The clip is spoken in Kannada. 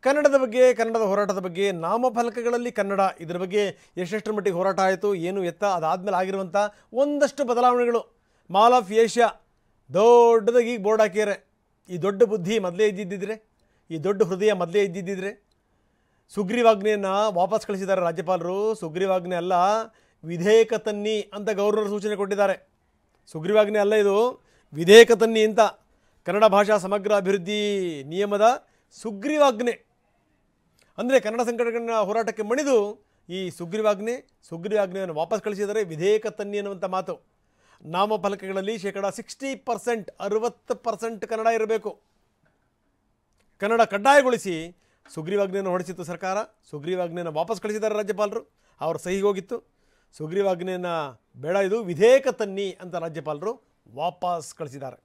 ಕನ್ನಡದ ಬಗ್ಗೆ, ಕನ್ನಡದ ಹೋರಾಟದ ಬಗ್ಗೆ, ನಾಮಫಲಕಗಳಲ್ಲಿ ಕನ್ನಡ ಇದರ ಬಗ್ಗೆ ಎಷ್ಟೆಷ್ಟರ ಮಟ್ಟಿಗೆ ಹೋರಾಟ ಆಯಿತು, ಏನು ಎತ್ತ, ಅದಾದಮೇಲೆ ಆಗಿರುವಂಥ ಒಂದಷ್ಟು ಬದಲಾವಣೆಗಳು. ಮಾಲ್ ಆಫ್ ಏಷ್ಯಾ ದೊಡ್ಡದಾಗಿ ಈಗ ಬೋರ್ಡ್ ಹಾಕಿದ್ದಾರೆ. ಈ ದೊಡ್ಡ ಬುದ್ಧಿ ಮೊದಲೇ ಇದ್ದಿದ್ದಿದ್ರೆ, ಈ ದೊಡ್ಡ ಹೃದಯ ಮೊದಲೇ ಇದ್ದಿದ್ದಿದ್ರೆ ಸುಗ್ರೀವಾಜ್ಞೆಯನ್ನು ವಾಪಸ್ ಕಳಿಸಿದ್ದಾರೆ ರಾಜ್ಯಪಾಲರು. ಸುಗ್ರೀವಾಜ್ಞೆ ಅಲ್ಲ, ವಿಧೇಯಕ ತನ್ನಿ ಅಂತ ಗವರ್ನರ್ ಸೂಚನೆ ಕೊಟ್ಟಿದ್ದಾರೆ. ಸುಗ್ರೀವಾಜ್ಞೆ ಅಲ್ಲ, ಇದು ವಿಧೇಯಕ ತನ್ನಿ ಅಂತ. ಕನ್ನಡ ಭಾಷಾ ಸಮಗ್ರ ಅಭಿವೃದ್ಧಿ ನಿಯಮದ ಸುಗ್ರೀವಾಜ್ಞೆ ಅಂದರೆ ಕನ್ನಡ ಸಂಘಟನೆಗಳ ಹೋರಾಟಕ್ಕೆ ಮಣಿದು ಈ ಸುಗ್ರೀವಾಜ್ಞೆಯನ್ನು ವಾಪಸ್ ಕಳಿಸಿದರೆ ವಿಧೇಯಕ ತನ್ನಿ ಅನ್ನುವಂಥ ಮಾತು. ನಾಮಫಲಕಗಳಲ್ಲಿ 60% 60% ಕನ್ನಡ ಇರಬೇಕು. ಕನ್ನಡ ಕಡ್ಡಾಯಗೊಳಿಸಿ ಸುಗ್ರೀವಾಜ್ಞೆಯನ್ನು ಹೊರಡಿಸಿತ್ತು ಸರ್ಕಾರ. ಸುಗ್ರೀವಾಜ್ಞೆಯನ್ನು ವಾಪಸ್ ಕಳಿಸಿದ್ದಾರೆ ರಾಜ್ಯಪಾಲರು. ಅವರ ಸಹಿಗೆ ಹೋಗಿತ್ತು. ಸುಗ್ರೀವಾಜ್ಞೆಯನ್ನು ಬೇಡ, ಇದು ವಿಧೇಯಕ ತನ್ನಿ ಅಂತ ರಾಜ್ಯಪಾಲರು ವಾಪಸ್ ಕಳಿಸಿದ್ದಾರೆ.